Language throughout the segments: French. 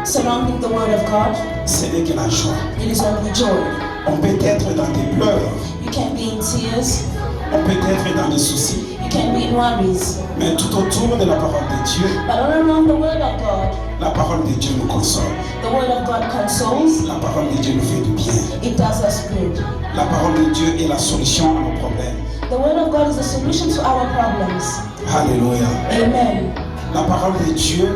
surrounding the word of God, ce n'est que la joie. it is only joy. On peut être dans des pleurs, You can be in tears, on peut être dans des soucis, you can be in worries, mais tout autour de la parole de Dieu, but all around the word of God, la parole de Dieu nous console. the word of God consoles, La parole de Dieu nous fait du bien. it does us good. La parole de Dieu est la solution à nos problèmes. The word of God is the solution to our problems. Alléluia. Amen. La parole de Dieu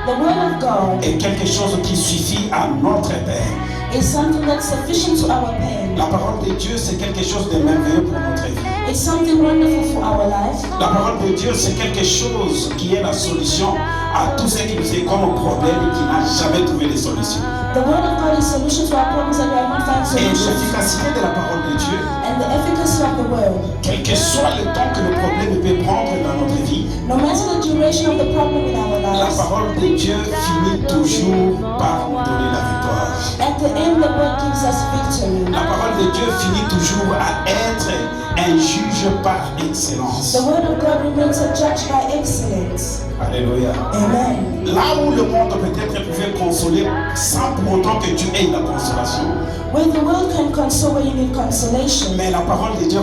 The word of God est quelque chose qui suffit à notre peine. is something that's sufficient to our pain. La parole de Dieu, c'est quelque chose de merveilleux pour notre vie. It's something wonderful for our life. La parole de Dieu, c'est quelque chose qui est la solution à tout ce qui nous est comme problème et qui n'a jamais trouvé de solution. The word of God is solution to our problems that we have not found Et solutions. l'efficacité de la parole de Dieu, And the efficacy of the word, quel que soit le temps que le problème peut prendre dans notre vie, no matter the duration of the problem in our la lives, parole de Dieu finit toujours par nous donner la victoire. at the end the word gives us victory. La parole de Dieu finit toujours à être un juge par excellence. The word of God remains a judge by excellence. Alléluia. Amen. Là où le monde peut-être pouvait consoler sans pour autant que Dieu ait la consolation, Where the world can console where you need consolation, mais la parole de Dieu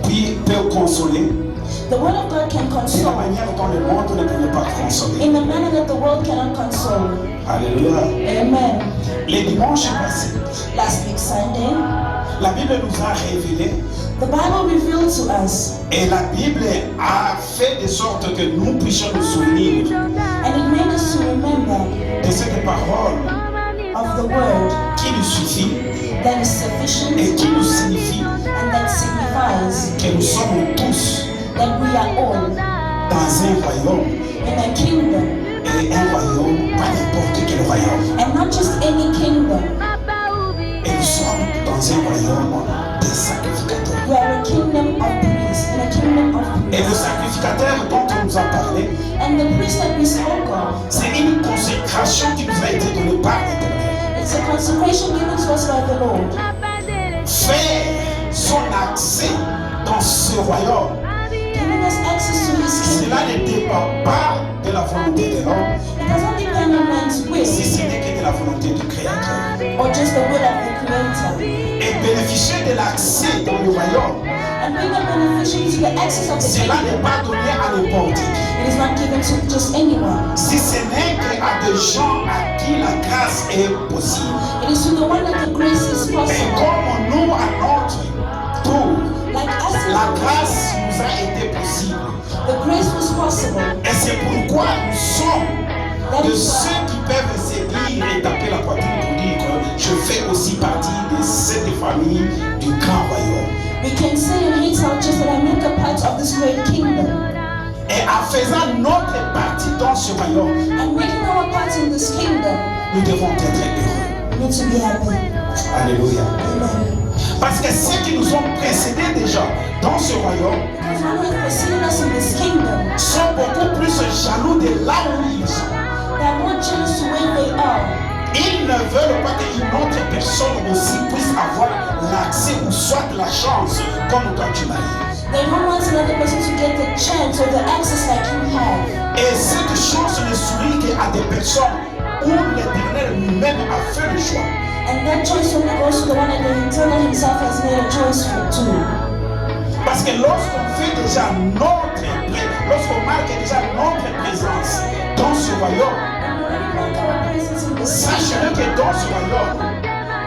peut consoler the word of God can de la console manière dont le monde ne pouvait pas consoler. in the manner that the world cannot console. Alléluia. Amen. Les dimanches passés, Last week Sunday, la Bible nous a révélé the Bible revealed to us, et la Bible a fait de sorte que nous puissions nous souvenir and it made us to remember de cette parole of the word qui nous suffit that is sufficient et qui nous signifie and that signifies que nous sommes tous that we are all dans un royaume in a kingdom, et un royaume, pas n'importe quel royaume. and not just any kingdom. Et nous sommes dans un royaume des sacrificateurs. We are a kingdom of priests, in a kingdom of Et le priests. sacrificateur dont on nous a parlé, And the priest that we spoke of, c'est une consécration qui nous a été donnée par l'Éternel. it's a consecration given to us by the Lord. Faire son accès dans ce royaume, Giving us access to his kingdom. cela ne dépend pas de la volonté de l'homme, It doesn't depend on man's si will ce n'est que de la volonté du Créateur. or just the will of the Creator. Et bénéficier de l'accès dans le royaume, And being a beneficiary to the access of the cela kingdom, n'est pas donné à n'importe qui. it is not given to just anyone. Si ce n'est qu'à des gens à qui la grâce est possible. It is to the one that the grace is Et possible. comme nous, à notre tour, Like us, la grâce nous a été possible. the grace was possible. Et c'est pourquoi nous sommes That de is ceux why qui peuvent se dire et taper la poitrine pour dire que je fais aussi partie de cette famille du grand royaume. we can say in his our chest that I make a part of this great kingdom. Et en faisant notre partie dans ce royaume, And making our part in this kingdom, nous devons être heureux. we need to be happy. Alléluia. Amen. Parce que ceux qui nous ont précédés déjà dans ce royaume Because one who has preceded us in this kingdom, sont beaucoup plus jaloux de là où ils sont. they are more jealous to where they are. Ils ne veulent pas qu'une autre personne aussi puisse avoir l'accès ou soit la chance comme toi tu l'as eu. They don't want another person to get the chance or the access like you have. Et cette chance ne sourit qu'à des personnes où l'Éternel lui-même a fait le choix. And that choice only goes to the one that the Eternal himself has made a choice for too. Parce que lorsqu'on fait déjà lorsqu'on marque déjà notre présence dans ce royaume, And we already mark our presence in this sachez que dans ce royaume,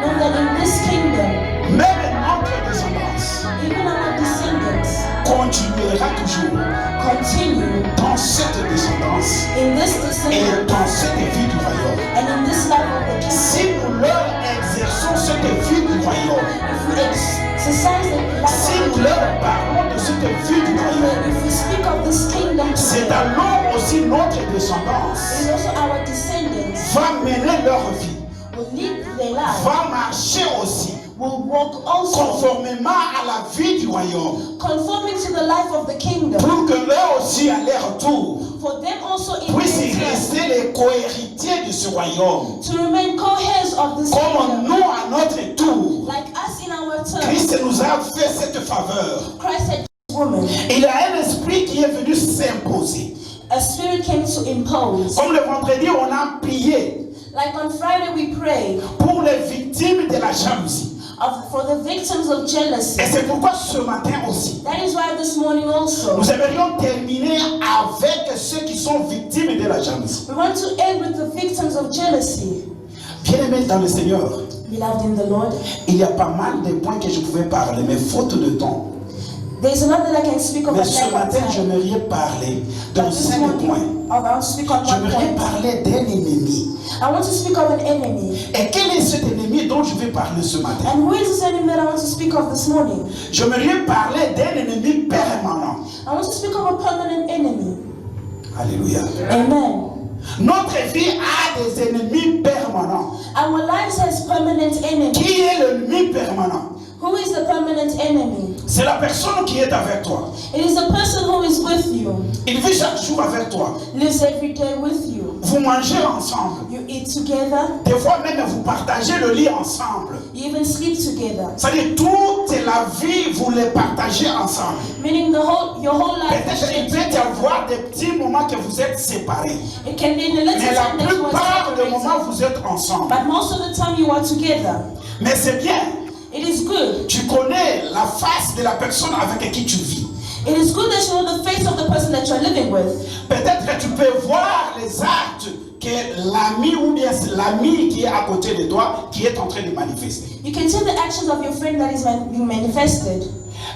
know that in this kingdom, même notre descendance even our descendants continuera toujours continue dans cette descendance in this et descendant dans cette vie du royaume. and in this life of the kingdom. Si nous leur exerçons cette vie du royaume, If we exercise the life si of nous the leur kingdom, parlons de cette vie du royaume, if we speak of this kingdom to c'est them, alors aussi notre descendance and also our descendants va mener leur vie, will live their life, va marcher aussi will walk also conformément à la vie du royaume, conforming to the life of the kingdom, pour que eux aussi à leur tour for them also in puissent their turn rester les co-héritiers de ce royaume. to remain co-heirs of this Comme kingdom. nous à notre tour, Like us in our turn, Christ nous a fait cette faveur. Christ said, woman, Il y a un esprit qui est venu s'imposer. a spirit came to impose. Comme le vendredi, on a prié. Like on Friday we prayed pour les victimes de la jalousie. for the victims of jealousy. Et c'est pourquoi ce matin aussi, That is why this morning also, nous aimerions terminer avec ceux qui sont victimes de la jalousie. we want to end with the victims of jealousy. Bien-aimés dans le Seigneur, Beloved in the Lord, il y a pas mal de points que je pouvais parler, mais faute de temps. there's a lot that I can speak of. Mais ce matin, j'aimerais parler dans 5 points. I want to speak on one J'aimerais point. parler d'un ennemi. I want to speak of an enemy. Et quel est cet ennemi dont je vais parler ce matin? And who is this enemy that I want to speak of this morning? J'aimerais parler d'un ennemi permanent. I want to speak of a permanent enemy. Alléluia. Amen. Notre vie a des ennemis permanents. Our lives has permanent enemies. Qui est l'ennemi permanent? Who is the permanent enemy? C'est la personne qui est avec toi. It is the person who is with you, Il vit chaque jour avec toi. lives every day with you. Vous mangez ensemble. You eat together, Des fois même vous partagez le lit ensemble. you even sleep together. C'est-à-dire toute la vie vous les partagez ensemble. Meaning your whole life is Peut-être il shared peut y together. avoir des petits moments que vous êtes séparés. It can be in the little Mais la time that you are plupart des moments separated, vous êtes ensemble. but most of the time you are together. Mais c'est bien. It is good. Tu connais la face de la personne avec qui tu vis. It is good that you know the face of the person that you are living with. Peut-être que tu peux voir les actes que l'ami ou bien l'ami qui est à côté de toi qui est en train de manifester. You can see the actions of your friend that is being manifested.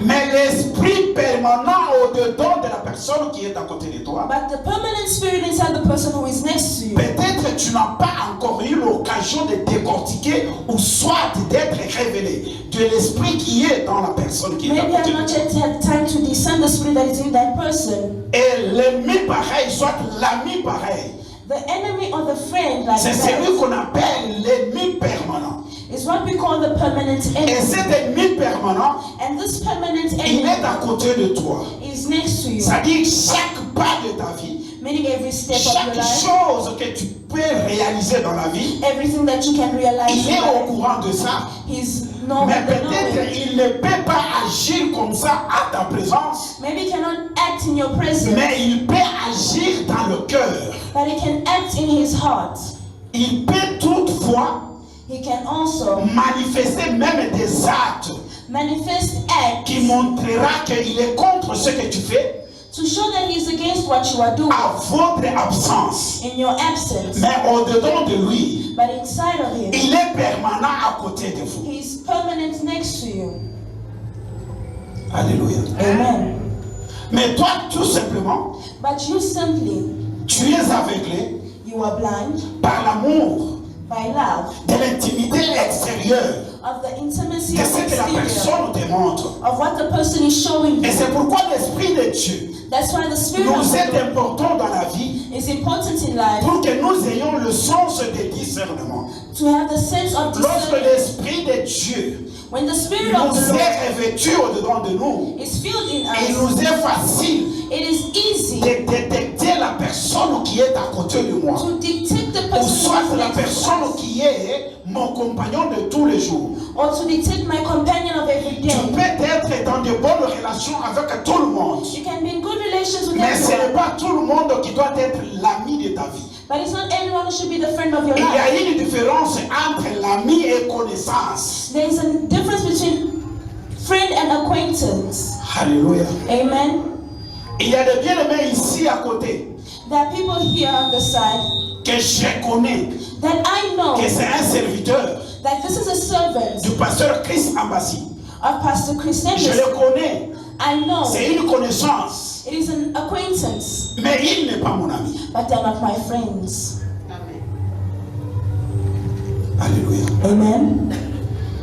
Mais l'esprit permanent au-dedans de la personne qui est à côté de toi, But the permanent spirit inside the person who is next to you, peut-être tu n'as pas encore eu l'occasion de décortiquer ou soit d'être révélé de l'esprit qui est dans la personne qui est à maybe côté I've de not toi. yet had time to discern the spirit that is in that person. Et l'ennemi pareil, soit l'ami pareil, The enemy or the friend like c'est celui that qu'on appelle l'ennemi permanent. is what we call the permanent Et enemy. cet ennemi permanent, And this permanent il enemy est à côté de toi. is next to you, C'est-à-dire chaque pas de ta vie, meaning every step of chaque your life, chose que tu peux réaliser dans la vie, everything that you can realize il in est au life, courant de ça. he's knowing Mais the knowledge. peut-être il ne peut pas agir comme ça à ta présence, Maybe he cannot act in your presence, mais il peut agir dans le cœur. but he can act in his heart. Il peut toutefois He can also manifester même des actes manifest acts qui montrera qu'il est contre ce que tu fais to show that he's against what you are doing à votre absence. in your absence. Mais au-dedans de lui, But inside of him, il est permanent à côté de vous. he's permanent next to you. Alléluia. Amen. Mais toi, tout simplement, But you simply, tu es aveuglé you are blind par l'amour by love de l'intimité extérieure, of the intimacy de of ce que la exterior, personne te montre. of what the person is showing Et you. c'est pourquoi l'Esprit de Dieu That's why the Spirit of nous est God important dans la vie is important in life, pour que nous ayons le sens de discernement. to have the sense of Lorsque discernment. l'Esprit de Dieu When the Spirit of the nous Lord est revêtu au-dedans de nous, is filled in il us, nous est facile it is easy de détecter la personne qui est à côté de moi. to detect the Ou person soit who is la next to personne us, qui est mon compagnon de tous les jours. or to detect my companion of every Tu day. peux être dans de bonnes relations avec tout le monde. You can be in good relations with Mais ce n'est everyone, pas tout le monde qui doit être l'ami de ta vie. but it's not everyone who should be the friend of your Il y life. a une différence entre l'ami et connaissance. There is a difference between friend and acquaintance. Alléluia. Amen. Il y a des bien-aimés ici à côté There are people here on the side que je connais, that I know que c'est un serviteur that this is a servant du pasteur Chris Ambassi. of Pastor Chris Je Anderson. le connais, I know c'est une connaissance, it is an acquaintance, mais il n'est pas mon ami. but they're not my friends. Alléluia. Amen.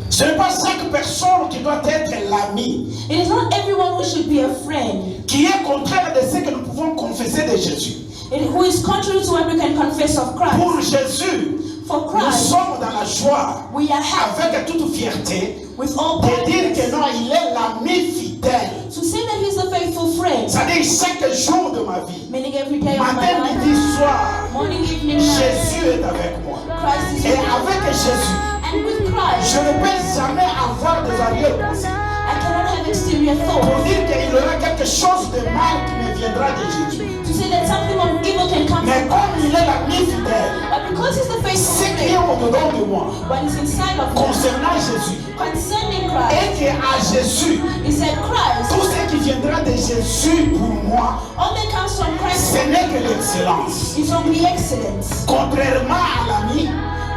Ce n'est pas chaque personne qui doit être l'ami, It is not everyone who should be a friend, qui est contraire de ce que nous pouvons confesser de Jésus. who is contrary to what we can confess of Christ. Pour Jésus, For nous Christ, sommes dans la joie, we are happy avec toute fierté, with all de dire que boldness non, il est l'ami fidèle. to say that he's a faithful friend, C'est-à-dire chaque jour de ma vie, meaning every day of my matin, life, midi, soir, morning, evening, night, Jésus est avec moi. Christ is Et with me. avec Jésus, And with Christ, je ne peux jamais avoir des arrière-pensées I cannot have exterior pour thoughts dire qu'il y aura quelque chose de mal qui me viendra de Jésus. to say that something of evil can come Mais from comme il est l'ami fidèle, but because he's the ce faithful qui est friend, au-dedans de moi, what is inside of him, concernant Jésus, concerning Christ, et qu'à Jésus, he said Christ, tout ce qui viendra de Jésus pour moi, all that comes from Christ ce n'est que l'excellence. is only excellence. Contrairement à l'ami,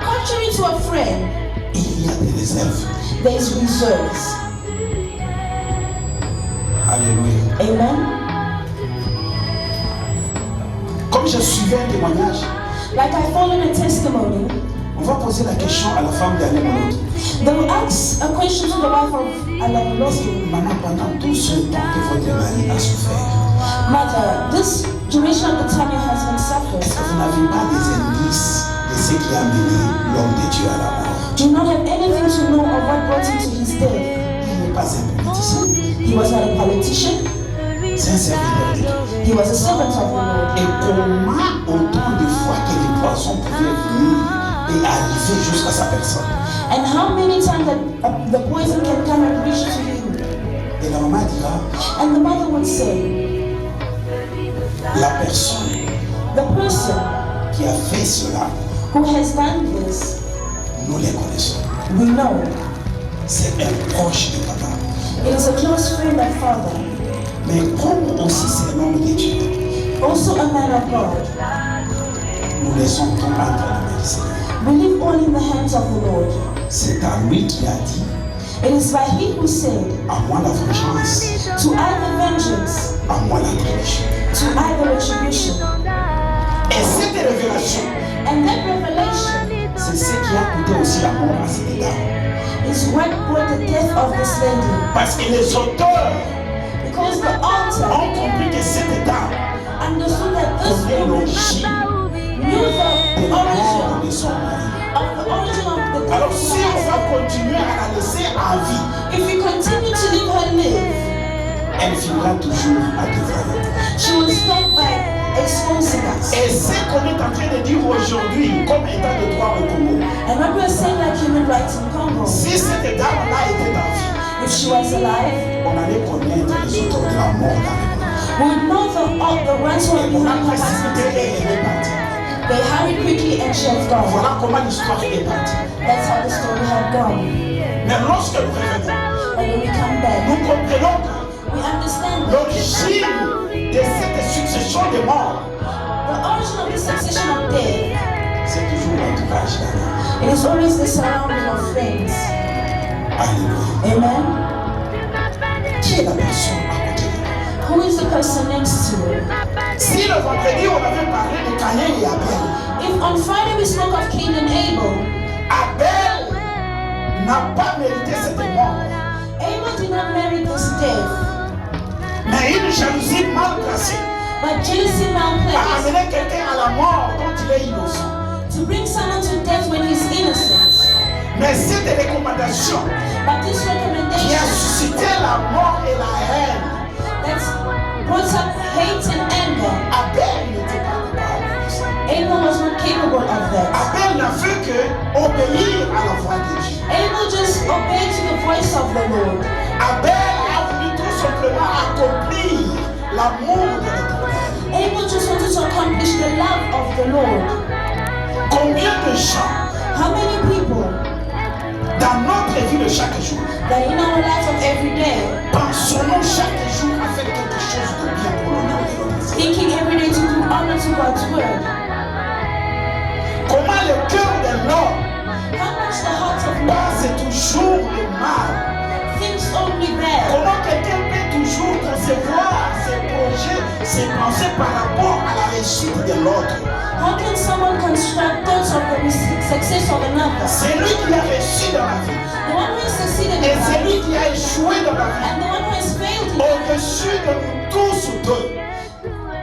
Contrary to a friend, il y a des réserves. there is reserves. Alléluia. Amen. Comme je suivais un témoignage, Like I followed a testimony, on va poser la question à la femme d'Alain Moloto. they will ask a question to the wife of Alain Moloto. Maman, pendant tout ce temps que votre mari a souffert, Mother, this duration of the time your husband suffers, est-ce que vous n'avez pas des indices de ce qui a mené l'homme de Dieu à la mort? do you not have anything to know of what brought him to his death? Il n'est pas un politicien, He was not a politician, c'est un serviteur de Dieu. he was a servant of the Lord. Et comment autant de fois que les poisons pouvaient venir et arriver jusqu'à sa personne? And how many times that the poison can come and reach to you? Et la maman dira, And the mother would say, la personne the person qui a fait cela, who has done this, nous les connaissons. we know. C'est un proche de papa. It is a close friend of father, Mais comme aussi c'est l'homme de Dieu, also a man of God. nous laissons tout entre les mains du Seigneur. We leave all in the hands of the Lord. C'est à lui qui a dit, It is by he who said, à moi la vengeance, to I the vengeance, à moi la triche. to I the retribution. Et cette révélation, And that revelation c'est ce qui a coûté aussi la mort à cette dame. is what brought the death of this lady. Parce que les auteurs Because the author ont compris que cette dame understood that this connaît woman l'origine knew de the la mort origin de son mari. of the origin of the death Alors of si her on va husband. continuer à la laisser en vie, If we continue to leave her live, elle finira toujours à dévoiler. she will stop by exposing us. Et ce qu'on est en train de dire aujourd'hui comme état de droit au Congo, And what we are saying like human rights in Congo, si cette dame-là était en vie, if she was alive, on allait connaître les auteurs de la mort dans le monde. we would know the ones who are Et on a behind her précipité husband's et elle death. est partie. They hurried quickly and she has gone. Voilà comment l'histoire est partie. That's how the story had gone. Mais lorsque nous revenons, But when we come back, nous comprenons que we understand that l'origine de cette succession de morts, the origin of this succession of death, c'est toujours l'entourage d'Adam. it is always the surrounding of friends. Alléluia. Amen. Qui est la personne à côté de nous? Who is the person next to you? Si le vendredi on avait parlé de Caïn et Abel, If on Friday we spoke of Cain and Abel, Abel n'a pas mérité cette mort. Abel did not merit this death, Mais une jalousie mal placée but jealousy a malplaced amené quelqu'un à la mort dont il est innocent. to bring someone to death when he's innocent. Mais cette recommandation But this qui a recommendation suscité la mort et la haine, that's brought up hate and anger, Abel n'était pas capable. Abel was not capable of that. Abel n'a fait que obéir à la voix de Dieu. Abel just obeyed to the voice of the Lord. Abel a voulu tout simplement accomplir l'amour de l'Éternel. Abel just wanted to accomplish the love of the Lord. Combien de gens How many people dans notre vie de chaque jour that in our life of every day, pensons chaque jour à faire quelque chose de bien pour l'honneur de notre Seigneur? thinking every day to do honor to God's word? Comment le cœur de l'homme How much the heart of man pense toujours le mal? thinks only bad? Comment quelqu'un peut toujours concevoir ses projets, ses pensées par rapport à la réussite de l'autre? How can someone construct thoughts of the success of another? C'est lui qui a réussi dans la vie. The one who has succeeded Et in c'est life lui qui a échoué dans la vie. and the one who has failed in life, Au-dessus de nous tous deux,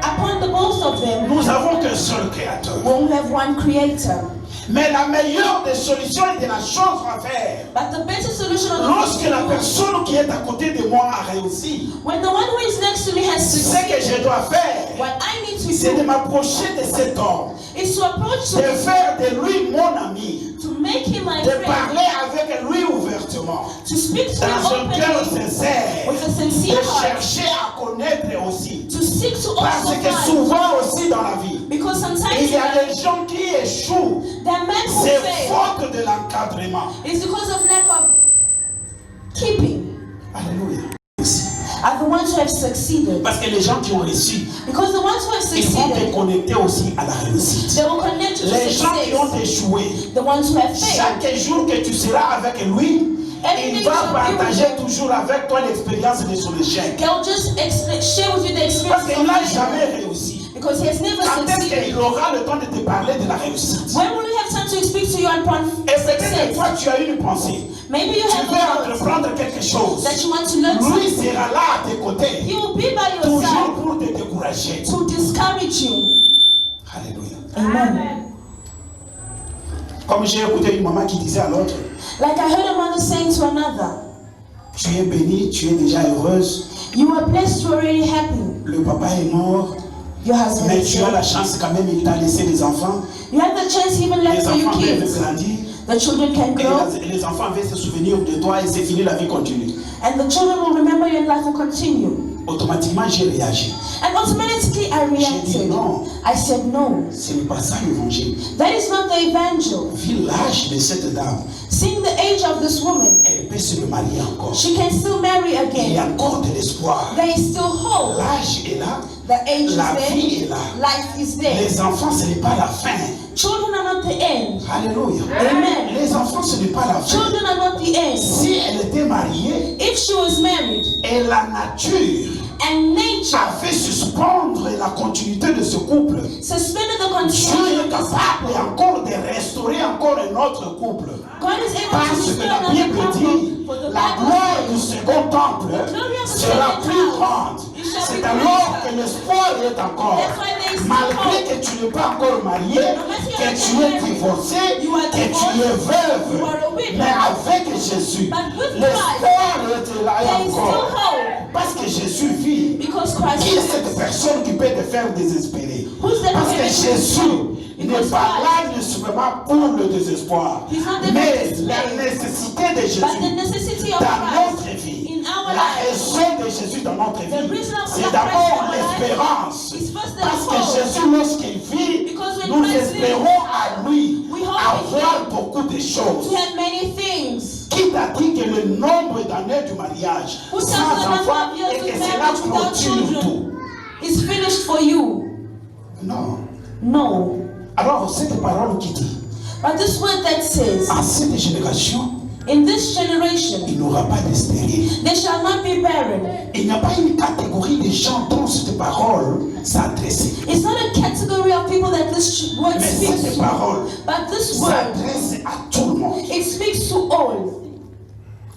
upon the both of them, nous avons qu'un seul créateur. we only have one creator. Mais la meilleure des solutions et de la chose à faire, But the better solution of lorsque la the personne qui est à côté de moi a réussi, when the one who is next to me has ce que succeeded, je dois faire, what I need to c'est de do m'approcher de cet homme, is to approach de him, faire de lui mon ami, to make him my de friend, parler avec lui ouvertement, to speak to him dans un cœur openly, sincère, with a de sincere heart, chercher à connaître aussi. to seek to faute de l'encadrement. It's because of lack of keeping. Alléluia. Are the ones who have succeeded. Parce que les gens qui ont réussi, Because the ones who have ils vont te succeeded, connecter aussi à la réussite. they will connect you to Les gens qui ont success. échoué, The ones who have failed. chaque jour que tu seras avec lui, il va partager toujours avec toi l'expérience de son échec. They'll just share with you the experience Parce qu'il of n'a failure. jamais réussi. Because he has never Quand est-ce succeeded. qu'il aura le temps de te parler de la réussite? When will he have time to speak to you upon Et peut-être que success? toi tu as une pensée. Maybe you Tu have veux a thought entreprendre quelque chose. that you want to learn Lui something. sera là à tes côtés. He will be by your Toujours side pour te décourager. to discourage you. Alléluia. Amen. Comme j'ai écouté une maman qui disait à l'autre, Like I heard a mother saying to another, tu es bénie, tu es déjà heureuse. you are blessed, you are already happy. Le papa est mort, Your husband mais is tu as dead. la chance quand même, il t'a laissé des enfants. You have the chance even left Les for your enfants peuvent kids. grandir. The children can Et grow, les enfants vont se souvenir de toi et c'est fini, la vie continue. and the children will remember you and life will continue. Automatiquement, j'ai réagi. And automatically I J'ai dit reacted. non, I said no. ce n'est pas ça l'évangile. That is not the evangel. Vu l'âge de cette dame, Seeing the age of this woman, elle peut se marier encore. she can still marry Il y a again. encore de l'espoir. There is still hope. L'âge est là, The age is la vie there. est là. Life is there. Les enfants, ce n'est pas la fin. Children are not the end. Alléluia. Amen. Les enfants, ce n'est pas la fin. Children are not the end. Si elle était mariée, If she was married et la nature and nature a fait suspendre la continuité de ce couple, suspended the Dieu continuity est of this capable couple, encore de restaurer encore un autre couple. God is able to Parce que restore la another Bible couple. dit, For the la Bible gloire says, du second temple sera plus grande. C'est alors que l'espoir est encore. Malgré que tu n'es pas encore marié, que tu es divorcé, que tu es veuve, mais avec Jésus, l'espoir est là there is still encore. hope Parce que Jésus vit. because Christ Qui est cette lives. personne qui peut te faire désespérer? Who's that Parce que person? Jésus n'est pas là nécessairement pour le désespoir, He's not there mais for despair. la nécessité de Jésus But the necessity of dans notre Christ vie, in our la lives, raison de Jésus dans notre the vie, reason of c'est Christ d'abord in our life l'espérance. is first the Parce que hope. Jésus, lorsqu'il vit, Because when nous Christ espérons à lui we hope in avoir him beaucoup de choses. to have many things. Qui t'a dit que le nombre d'années du mariage Who sans tells the number enfant of years et que of cela marriage without clôture tout? children is finished for you? Non. No. Alors, cette parole qui dit, But this word that says, en cette génération, in this generation, il n'y aura pas de stérile. they shall not be barren. Il n'y a pas une catégorie de gens dont cette parole s'adresse. It's not a category of people that this word Mais speaks cette to, parole but this word, s'adresse à tout le monde. it speaks to all.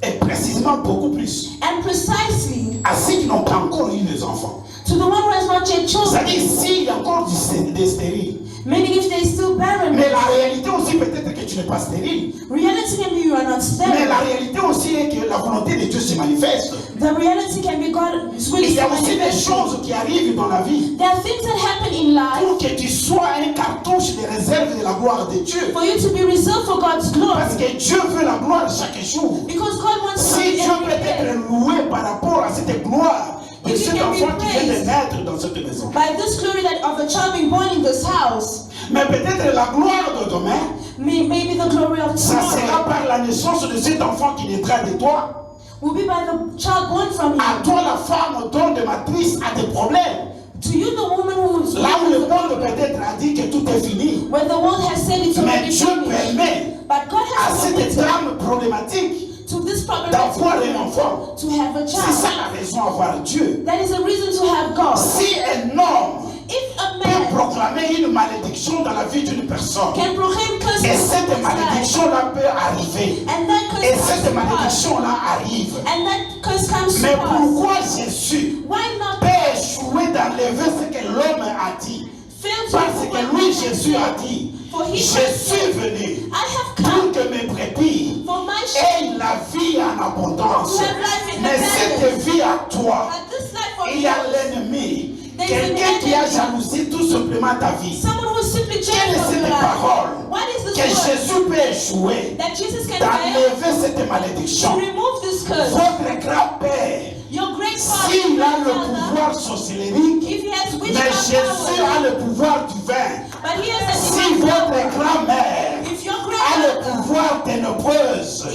Et précisément beaucoup plus And precisely à ceux qui n'ont pas encore eu des enfants. to the one who has not yet children, C'est-à-dire s'il y a encore des stériles. meaning if they're still barren. Mais la réalité aussi peut-être que tu n'es pas stérile. Reality can be you are not Mais la sterile. réalité aussi est que la volonté de Dieu se manifeste. The reality can be God's will Il is y a aussi des manifested. choses qui arrivent dans la vie There are things that happen in life pour que tu sois un cartouche de réserve de la gloire de Dieu. for you to be reserved for God's glory. Parce que Dieu veut la gloire chaque jour. Because God wants to Si be Dieu peut every day. être loué par rapport à cette gloire de If cet you can be enfant qui vient de praised naître dans cette maison. by this glory that of the child being born in this house, Mais peut-être la gloire de demain, maybe the glory of ça sera tomorrow par la naissance de cet enfant qui naîtra de toi. will be by the child born from À you. toi, la femme dont de matrice a des problèmes. To you, the woman who is Là où le monde peut-être a dit que tout est fini. when the world has said it's Mais already Dieu finished, permet but God à has cette permitted dame problématique to this d'avoir problematic un enfant. to have a C'est ça child. la raison d'avoir Dieu. That is a reason to have God. Si un homme If a peut man proclamer une malédiction dans la vie d'une personne, can proclaim curses et in cette someone's life, malédiction-là peut arriver, and that curse et comes cette to pass, malédiction-là arrive, and that curse comes to mais pass, pourquoi Jésus why not peut échouer d'enlever ce que l'homme a dit? fail to Parce do que what lui, God has Jésus a said? dit, For he je suis venu I have pour come que mes brebis for my sheep, aient la vie en abondance. to have life in Mais cette abundance. vie à toi, But this life for il y a you, l'ennemi. There is Quelqu'un an qui a enemy. jalousé tout simplement ta vie. someone who is simply Quelle jealous est of your cette life. parole What is this que word Jésus peut échouer that Jesus can fail d'enlever cette to malédiction? remove this curse? Votre grand-père, Your great father, s'il your a le father, pouvoir sorcellérique, if he has mais witchcraft Jésus power, a le pouvoir du vin. but he has a Si divine votre power. grand-mère If your a le grandmother pouvoirs ténébreuses.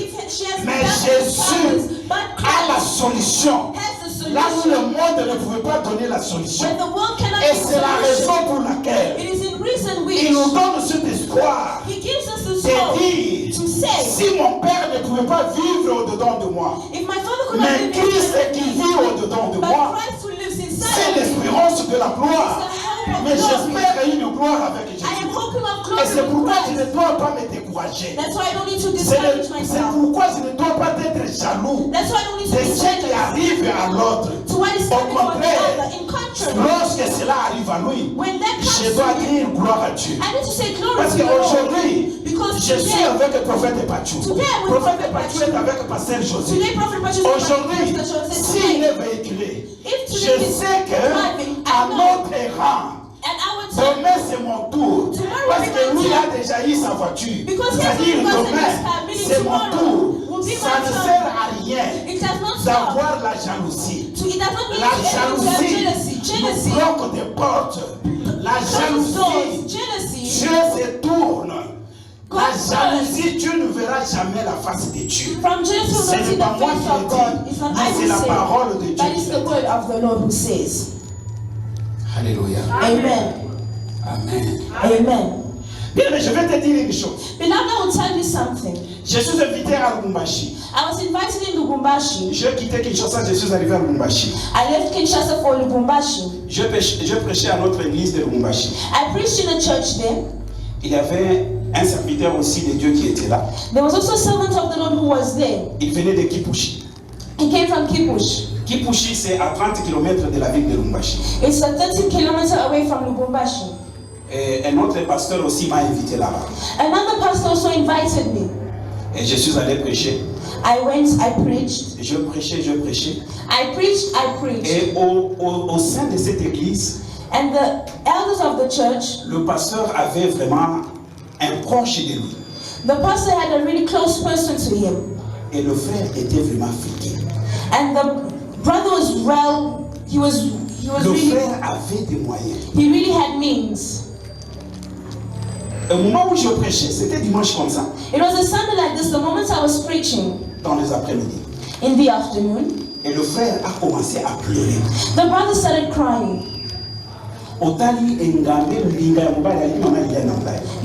Mais Jésus a la solution. Là où le monde ne pouvait pas donner la solution. Et c'est la raison pour laquelle il nous donne cet espoir de dire, si mon Père ne pouvait pas vivre au-dedans de moi, mais Christ qui vit au-dedans de moi, c'est l'espérance de la gloire. Mais j'espère une gloire avec Jésus. Et c'est pourquoi je ne dois pas me décourager. C'est pourquoi je ne dois pas être jaloux de ce qui arrive à l'autre. Au contraire, lorsque cela arrive à lui, je dois dire gloire à Dieu. Parce qu'aujourd'hui, je suis avec le prophète Pachou. Le prophète Pachou est avec le pasteur José. Aujourd'hui, s'il est véhiculé, je sais qu'à notre rang, demain c'est mon tour. Parce que lui a déjà eu sa voiture. C'est-à-dire demain c'est mon tour. Ça ne sert à rien d'avoir la jalousie. La jalousie nous bloque des portes. La jalousie, Dieu se tourne. La jalousie, Dieu ne verra jamais la face de Dieu. Ce n'est pas moi qui le dis, mais c'est la parole de Dieu. Alléluia. Amen. Amen. Amen. Bien, mais je vais te dire une chose. But now I will tell you something. Je suis invité à Lubumbashi. I was invited in Lubumbashi. Je quittais Kinshasa, je suis arrivé à Lubumbashi. I left Kinshasa for Lubumbashi. Je prêchais à notre église de Lubumbashi. I preached in a church there. Il y avait un serviteur aussi de Dieu qui était là. There was also a servant of the Lord who was there. Il venait de Kipushi. He came from Kipushi. Kipushi, c'est à 30 km de la ville de Lubumbashi. It's a 30 kilometers away from Lubumbashi. Et un autre pasteur aussi m'a invité là-bas. Another pastor also invited me. Et je suis allé prêcher. I went, I preached. Je prêchais. I preached. Et au sein de cette église, And the elders of the church, le pasteur avait vraiment un proche de lui. the pastor had a really close person to him. Et le frère était vraiment friqué. And the brother was he was Le really, frère avait des moyens. he really had means. Au moment où je prêchais, c'était dimanche comme ça, It was a Sunday like this, the moment I was preaching dans les après-midi. in the afternoon. Et le frère a commencé à pleurer. The brother started crying. You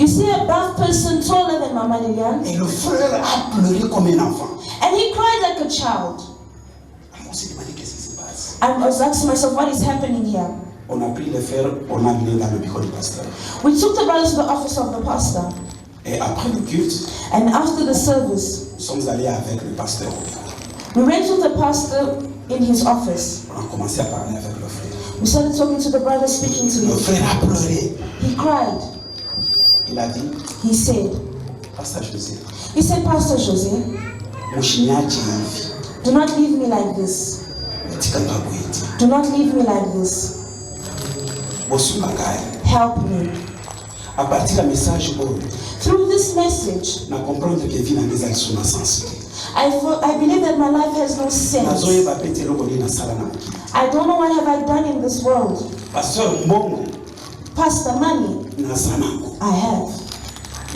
see a buff person taller than Mama Lilian, Et le frère a pleuré comme un enfant. and he cried like a child. Alors on s'est demandé qu'est-ce qui se passe. I was asking myself, what is happening here? On a pris le frère, on a amené dans le bureau du pasteur. We took the brother to the office of the pastor, Et après le culte, and after the service, nous sommes allés avec le pasteur au bureau. we went to the pastor in his office. On a commencé à parler avec le frère. We started talking to the brother, speaking to Le him. frère a pleuré. He cried. Il a dit, He said, Pasteur José, Pastor Jose, Mushinyachi hivi. do not leave me like this. Katika babu yetu. Do not leave me like this. Bosumangaye. Help me. À partir du message oyo, Through this message, na comprendre que vie na ngeza iso na sens. I believe that my life has no sense. Nazoyeba pete loko ni nasala na makili. I don't know what have I done in this world. Pasteur Mbongo, Pastor, money, nazanako. I have.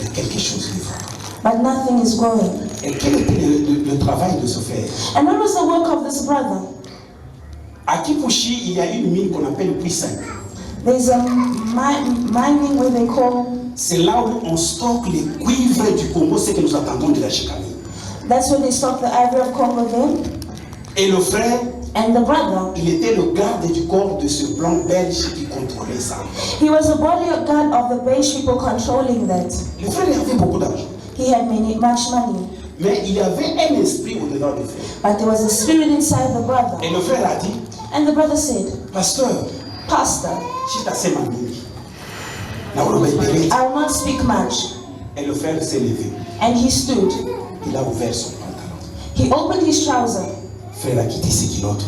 Il y a quelque chose qui va. But nothing is going. Et quel était le travail de ce frère? And what was the work of this brother? À Kipushi, il y a une mine qu'on appelle Puissant. There's a mining where they call. C'est là où on stocke les cuivres du Congo, ce que nous attendons de la Chicanie. That's where they stock the ivory of Congo there. Et le frère, And the brother, il était le garde du corps de ce blanc belge qui contrôlait ça. he was a bodyguard of the Beige people controlling that. Le frère avait beaucoup d'argent. He had much money. Mais il y avait un esprit au-dedans du frère. But there was a spirit inside the brother. Et le frère a dit, And the brother said, Pasteur, Pastor, si tu as ces mamie, na uloba ibele. I will not speak much. Et le frère s'est levé. And he stood. Il a ouvert son pantalon. He opened his trouser. Frère a quitté ses culottes.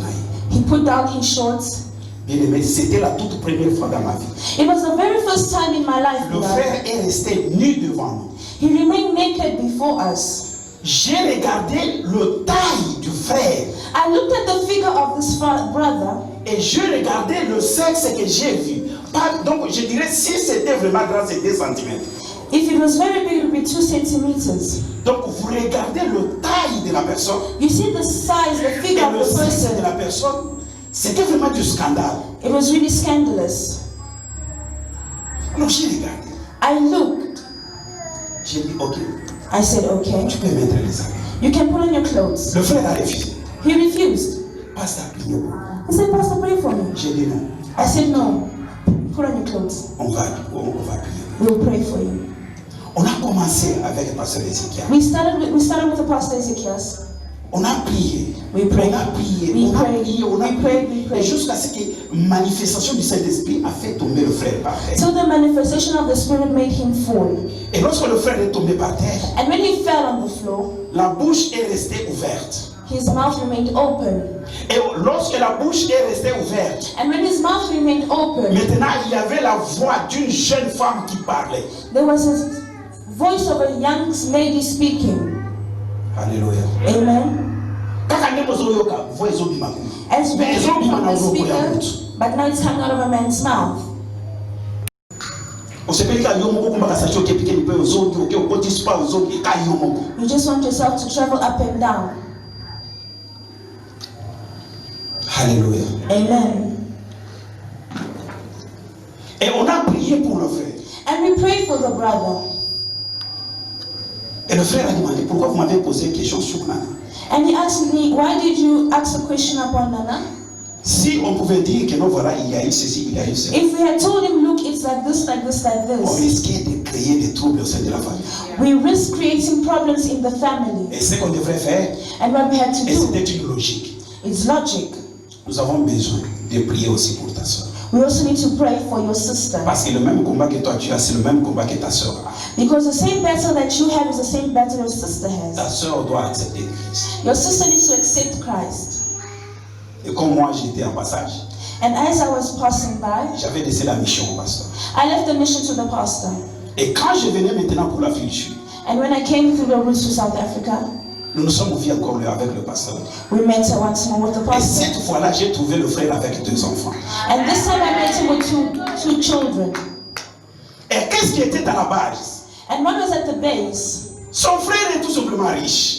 He put down his shorts. Bien aimé, c'était la toute première fois dans ma vie. It was the very first time in my life. Le frère est resté nu devant nous. He remained naked before us. J'ai regardé le taille du frère. I looked at the figure of this brother. Et je regardais le sexe que j'ai vu. Donc je dirais si c'était vraiment grand, c'est 2 cm. If it was very big, it would be 2 centimeters. Donc vous regardez le taille de la personne. You see the size, the figure of Et le the sexe de person. la personne, c'était vraiment du scandale. It was really scandalous. Alors j'ai regardé. I looked. J'ai dit, ok, I said, okay. tu peux mettre les habits. You can put on your clothes. Le frère a refusé. He refused. Pasteur, priez pour moi. He said, Pastor, pray for me. J'ai dit non. I said, no. Put on your clothes. On va prier. We'll pray for you. On a commencé avec le pasteur Ezekiel. We started with the Pastor Ezekias. On a prié. We prayed. On a prié. We On a prayed. prié. On a We prié. prayed. We Et prayed. jusqu'à ce que manifestation du Saint-Esprit a fait tomber le frère par terre. Till the manifestation of the Spirit made him fall. Et lorsque le frère est tombé par terre, And when he fell on the floor, la bouche est restée ouverte. his mouth remained open. Et lorsque la bouche est restée ouverte, And when his mouth remained open, maintenant il y avait la voix d'une jeune femme qui parlait. there was a voice of a young lady speaking. Alléluia. Amen. Kaka ndeko zoyoka, voix ezobima kuna. As Mais ezobima na the loboko ya speaker, mutu. but now it's coming out of a man's mouth. Osepeli ka yo moko kumbaka sachi okepike mpe ozongi oke okoti spa ozongi ka yo moko. You just want yourself to travel up and down. Alléluia. Amen. Et on a prié pour le frère. And we pray for the brother. Et le frère a demandé pourquoi vous m'avez posé une question sur Nana. And he asked me, why did you ask a question upon Nana? Si on pouvait dire que non, voilà, il y a eu ceci, il y a eu cela. If we had told him, look, it's like this, like this, like On this, risquait de créer des troubles au sein de la famille. we risk creating problems in the family. Et ce qu'on devrait faire, And what we had to et do, c'était une logique. it's logic. Nous avons besoin de prier aussi pour ta soeur. We also need to pray for your sister. Parce que le même combat que toi tu as, c'est le même combat que ta soeur a. Because the same battle that you have is the same battle your sister Ta has. soeur doit accepter Christ. Your sister needs to accept Christ. Et comme moi j'étais en passage, And as I was passing by, j'avais laissé la mission au pasteur. I left the mission to the pastor. Et quand je venais maintenant pour l'Afrique du Sud, And when I came through the route to South Africa, nous nous sommes vus encore avec le pasteur. we met once more with the Et pastor. cette fois-là, j'ai trouvé le frère avec 2 enfants. And this time I met him with two children. Et qu'est-ce qui était à la base? And one was at the base. Son frère est tout simplement riche.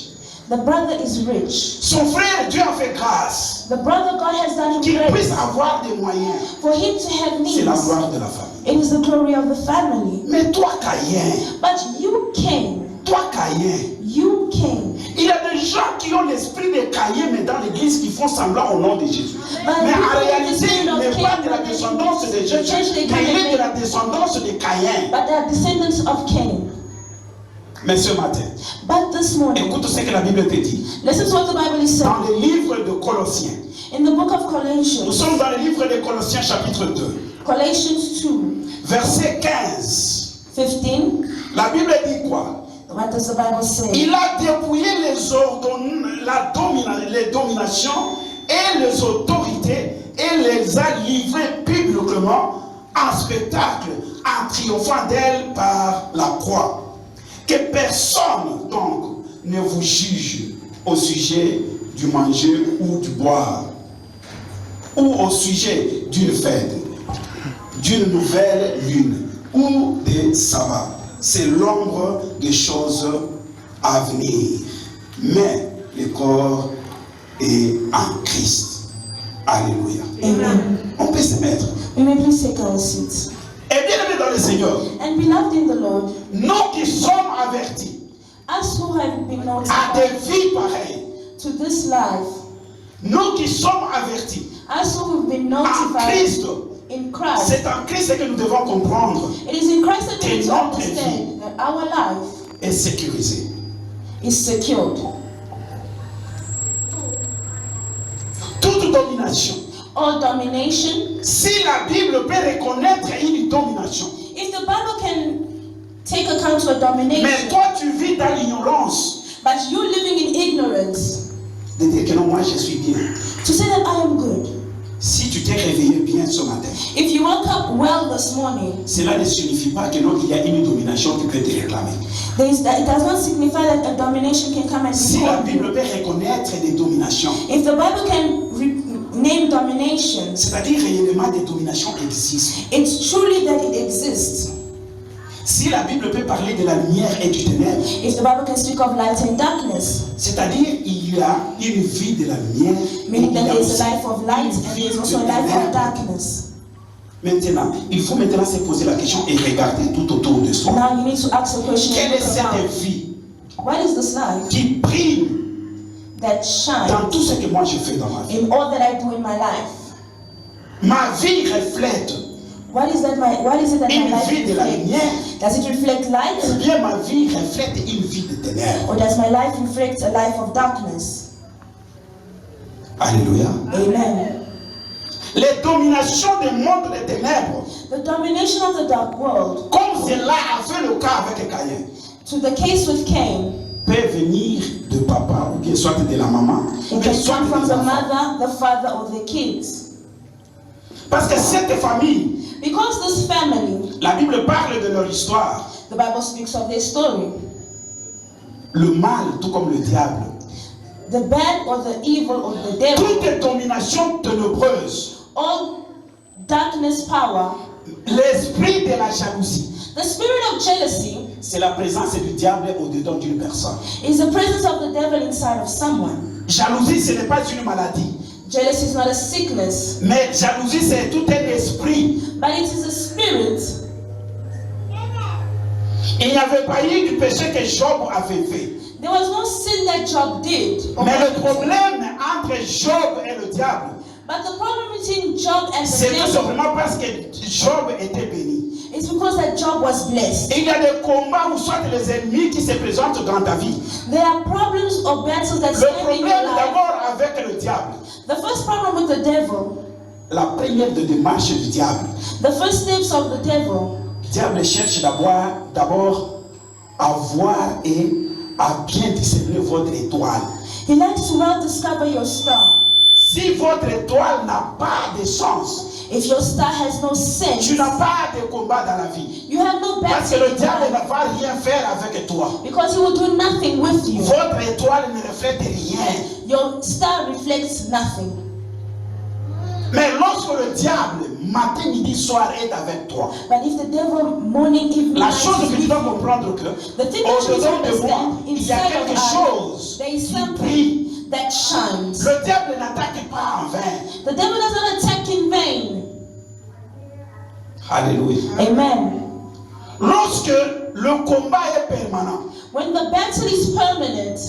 The brother is rich. Son frère, Dieu a fait grâce. The brother God has done him Qu'il puisse grace. avoir des moyens. For him to have C'est la needs, gloire de la famille. it is the glory of the family. Mais toi, Caïn, But you came. il y a des gens qui ont l'esprit de Caïn, mais dans l'église qui font semblant au nom de Jésus. Mais en réalité, il n'est pas de la descendance de Jésus, mais il est de la descendance de Caïn. But they are descendants of Cain. Mais ce matin, But this morning, écoute ce que la Bible te dit. listen to what the Bible is saying. Dans le livre de Colossiens, In the book of nous Colossians, sommes dans le livre de Colossiens chapitre 2, Colossians 2, verset 15. 15, La Bible dit quoi? what does the Bible say? Il a dépouillé les dominations et les autorités et les a livrées publiquement en spectacle, en triomphant d'elles par la croix. Que personne donc ne vous juge au sujet du manger ou du boire, ou au sujet d'une fête, d'une nouvelle lune ou des sabbats. C'est l'ombre des choses à venir. Mais le corps est en Christ. Alléluia. Amen. On peut se mettre. We may please take our seats. Et bien aimé dans le Seigneur, And beloved in the Lord, nous qui sommes avertis us who have been à notified des vies pareilles, to this life, nous qui sommes avertis us who have been en notified Christ, in Christ, c'est en Christ que nous devons comprendre it is in Christ that we need to notre understand that our life et sécuriser. is secured. Toute domination. All domination, Si la Bible peut reconnaître une domination, if the Bible can take account of mais domination, toi tu vis dans l'ignorance, but you living in ignorance, de dire que non, moi je suis bien. to say that I am good. Si tu t'es réveillé bien ce matin, If you woke up well this morning, cela ne signifie pas que non, il y a une domination qui peut te réclamer. it does not signify that a domination can come and Si la call Bible you. peut reconnaître des dominations, If the Bible can name dominations, c'est-à-dire réellement des dominations existent. it's truly that it exists. Si la Bible peut parler de la lumière et du ténèbre, if the Bible can speak of light and darkness, c'est-à-dire il y a une vie de la lumière et il meaning y that a there is aussi a life of light une and vie there is de also a life of ténèbres. darkness. Maintenant, il faut maintenant se poser la question et regarder tout autour de And soi. now you need to ask the question, Quelle est look cette around. vie What is this life qui brille that dans shines tout ce que moi je fais dans ma vie? in all that I do in my life? Ma vie reflète What is it that my une life vie de la reflects? lumière Does it reflect ou light, bien ma vie reflète une vie de ténèbres? or does my life reflect a life of darkness? Alléluia. Amen. Les dominations du monde des ténèbres, The domination of the dark world, comme cela a fait le cas avec Caïn, to the case with Cain, peut venir de papa ou bien soit de la maman, ou it bien can soit come from des the enfants. mother, the father, or the kids. Parce que cette famille, Because this family, la Bible parle de leur histoire. the Bible speaks of their story. Le mal, tout comme le diable. The bad or the evil or the devil, Toute domination ténébreuse, all darkness power, l'esprit de la jalousie, the spirit of jealousy c'est la présence du diable au-dedans d'une personne. is the presence of the devil inside of someone. Jalousie, ce n'est pas une maladie. Jealousy is not a sickness, Mais jalousie, c'est tout un esprit. but it is a spirit. Il n'y avait pas eu du péché que Job avait fait. There was no sin that Job did. Mais le problème entre Job et le diable, But the problem between Job and the c'est tout devil simplement parce que Job était béni. is because that Job was blessed. Il y a des combats où soit les ennemis qui se présentent dans ta vie. There are problems or battles that Le stand in problème your life. d'abord avec le diable, The first problem with the devil, la première de démarche du diable. the first steps of the devil, Le diable cherche d'abord à voir et à bien discerner votre étoile. he likes to well discover your star. Si votre étoile n'a pas de sens, If your star has no sense, tu n'as pas de combat dans la vie. you have no Parce que battle le in diable ne life, va rien faire avec toi. because he will do nothing with you. Votre étoile ne reflète rien. Your star reflects nothing. Mais lorsque le diable, matin, midi, soir, est avec toi, But if the devil morning, evening, la night chose is que tu with dois you, comprendre que the thing that you need to au-dedans de moi, understand, il y a inside quelque of us, chose there is qui something brille. that shines. Le diable n'attaque pas en vain. The devil does not attack in vain. Alléluia. Amen. Lorsque le combat est permanent, When the battle is permanent,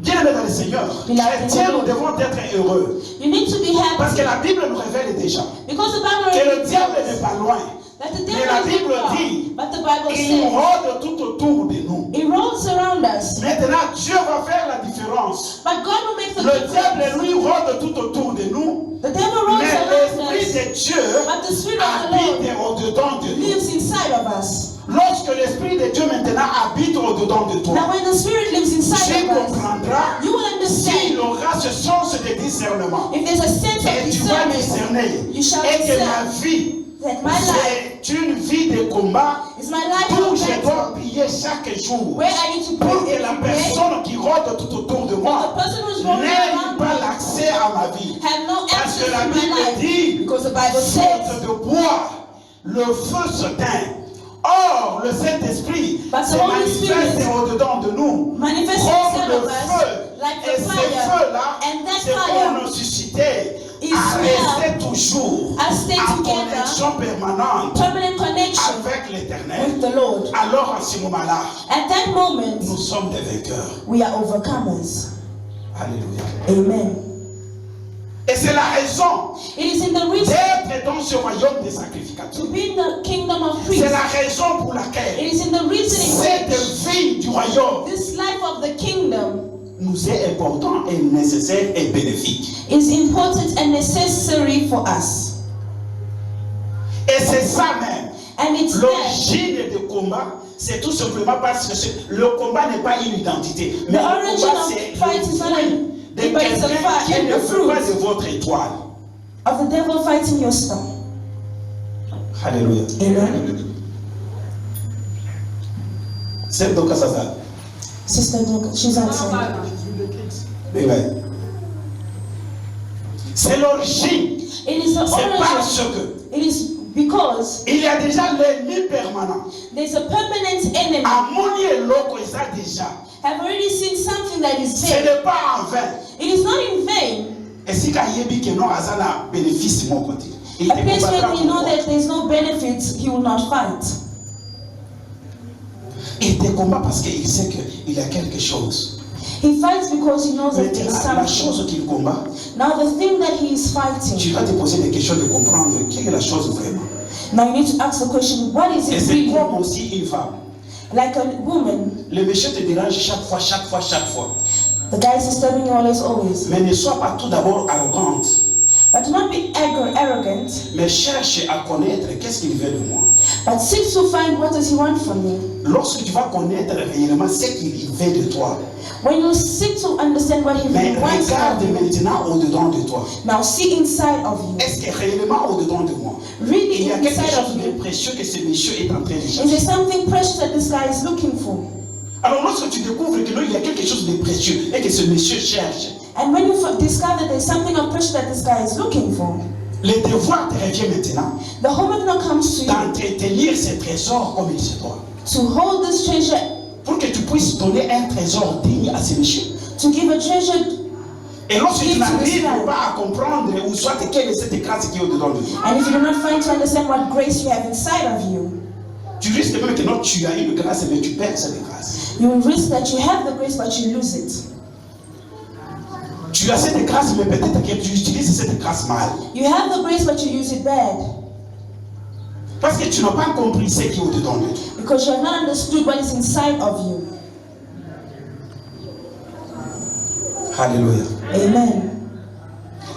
bien-aimés dans le Seigneur, chrétiens, nous devons être heureux. you need to be Parce que happy. la Bible nous révèle déjà Because the Bible que le already diable tells n'est pas loin. that the Mais la devil is Bible not far. dit, But the Bible il says rôde tout autour de nous. it rolls around us. Maintenant, Dieu va faire la différence. But God will make the Le diable, difference. lui, rôde tout autour de nous. The devil rolls Mais around l'Esprit us. de Dieu But the Spirit of the habite Lord au-dedans de nous. lives inside of us. Lorsque l'Esprit de Dieu maintenant habite au-dedans de Now toi, when the Spirit lives tu inside of us, comprendras you will s'il understand. aura ce sens de discernement. If there's a sense of Et tu vas discernment, discerner. you shall Et que discern ma vie, that my life c'est une vie de combat is my life où of je battle, dois prier chaque jour. where I need to Pour pray que la every day. personne qui rôde tout autour de The moi person who's rolling n'ait around pas me l'accès à ma vie. have no Parce access que la to my Bible life. dit, Because the Bible faute says, de bois, le feu s'éteint. Or, le Saint-Esprit But the se Holy manifeste Spirit au-dedans de nous. manifest Comme inside le of us feu. like Et the ce fire. feu-là, And that c'est pour fire nous susciter is à here rester toujours and stay en together, connexion permanente permanent connection avec l'Éternel. with the Lord. Alors, à ce moment-là, At that moment, nous sommes des vainqueurs. we are overcomers. Alléluia. Amen. Et c'est la raison It is in the reason d'être dans ce royaume des sacrificateurs. to be in the kingdom of C'est priests. la raison pour laquelle It is in the reason in cette which vie du royaume this life of the kingdom nous est important et nécessaire et bénéfique. is important and necessary for us. Et c'est ça même. And it's that L'origine du combat, c'est tout simplement parce que le combat n'est pas une identité. Mais the le origin combat, of c'est fight is not le a de but it's a quelqu'un fight qui and ne the veut pas fruit de votre étoile. of the devil fighting your star. Alléluia. Amen. C'est donc ça ça. Sister Doka, she's answering. Amen. C'est l'origine. It is the C'est parce origin. que It is Because il y a déjà l'ennemi permanent. there's a permanent enemy. Amoni et loko, il a déjà. I've already seen something that is Ce there. n'est pas en vain. It is not in vain. Et si quand il y a non azana bénéfice mon côté. Il A te place combattra where you know pour that there's no benefits, he will not fight. Il te combat parce qu'il sait qu'il y a quelque chose. He fights because he knows that there is Maintenant, la something. chose qu'il combat, Now the thing that he is tu fighting, vas te poser des questions de comprendre quelle est la chose vraiment. now you need to ask the question, what is Et it c'est really? comme aussi une femme. Like a woman, Le méchant te dérange chaque fois. the guy is disturbing you always. Mais ne sois pas tout d'abord arrogante. But do not be arrogant, Mais cherche à connaître qu'est-ce qu'il veut de moi. but seek to find what does he want from me. Lorsque tu vas connaître réellement ce qu'il veut de toi, When you seek to understand what he mais really wants regarde from you, maintenant au-dedans de toi. now see inside of you. Est-ce que réellement au-dedans de moi, il Really y a quelque inside chose of de you. précieux que ce monsieur est en train de Is chercher? there something precious that this guy is looking for? Alors lorsque tu découvres que non, il y a quelque chose de précieux et que ce monsieur cherche, And when you discover that there's something of precious that this guy is looking for, le devoir te revient maintenant the homework now comes to you d'entretenir ces trésors comme il se doit. to hold this treasure, Pour que tu puisses donner un trésor digne à ce monsieur. to give a treasure. Et lorsque tu Give to this n'arrives man. pas à comprendre ou soit quelle est cette grâce qui est au-dedans de toi, And if you do not find to understand what grace you have inside of you, tu risques même que non, tu as une grâce mais tu perds cette grâce. you will risk that you have the grace but you lose it. Tu as cette grâce mais peut-être que tu utilises cette grâce mal. You have the grace but you use it bad Parce que tu n'as pas compris ce qui est au-dedans de toi. because you have not understood what is inside of you. Alléluia. Amen.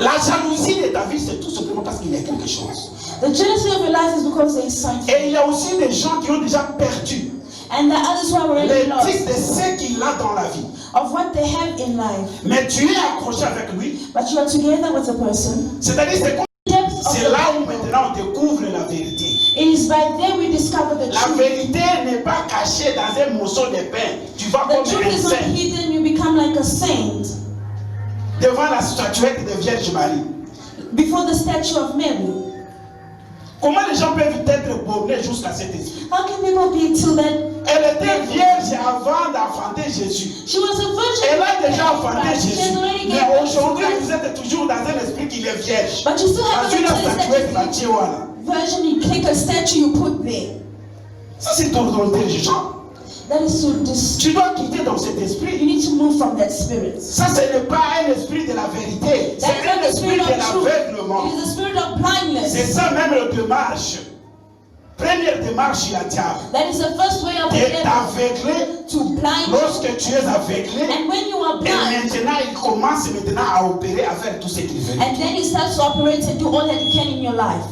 La jalousie de ta vie, c'est tout simplement parce qu'il y a quelque chose. The jealousy of your life is because there is something. Et il y a aussi des gens qui ont déjà perdu And the others who are already les lost titres de ce qu'il a dans la vie. of what they have in life. Mais tu es accroché avec lui. But you are together with a person. C'est-à-dire, c'est comme- Depth of c'est the là où maintenant on découvre la vérité. It is by there we discover the La truth. vérité n'est pas cachée dans un morceau de pain. Tu vas The comme truth un is not saint hidden, you become like a saint devant la statuette de Vierge Marie. before the statue of Mary. Comment les gens peuvent être bornés jusqu'à cet esprit? How can people be till that? Elle était vierge avant d'enfanter Jésus. She was a virgin. Elle a déjà enfanté She Jésus. has already Mais given aujourd'hui, birth. vous êtes toujours dans un esprit qui est vierge. But you still have Parce que la a statuette va virgin tuer, voilà. version, you take a statue, you put there. Ça, c'est ton intelligent. That is to Tu dois quitter dans cet you esprit. need to move from that spirit. Ça, ce n'est pas un esprit de la vérité. That C'est is not un the esprit spirit de of truth. l'aveuglement. It is the spirit of blindness. C'est ça même la démarche. Première démarche, il y a diable. That is the first way of the Et devil t'aveugler to blind you. lorsque tu es aveuglé. And when you are Et blind, maintenant, il commence maintenant à opérer, à faire tout ce qu'il veut. and then he starts to operate and do all that he can in your life.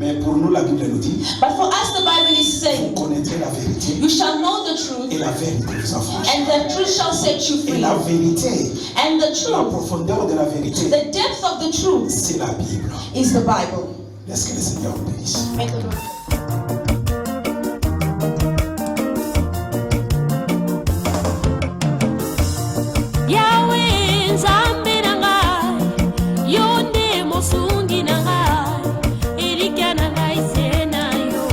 Mais pour nous, la Bible nous dit, But for us, the Bible is vous saying, connaîtrez la vérité you shall know the et truth, la vérité vous affranchit. and the truth shall set you Et free. la vérité, And the la truth, profondeur de la vérité, the depth of the truth c'est la Bible. is the Bible. Laisse que le Seigneur nous bénisse. May the Lord- Yahweh nzambe na ngai yo nde mosungi na ngai elikya na ngai se na yo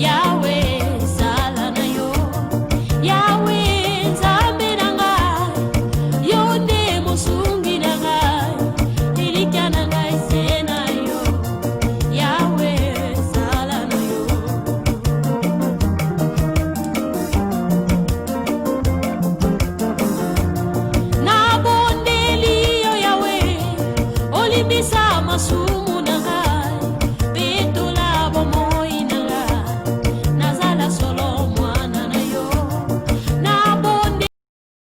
Yahweh sala na yo Yahweh nzambe na ngai yo nde mosungi na ngai elikya na ngai se na yo Yahweh sala na yo Nabondeli yo Yahweh olimbisa masu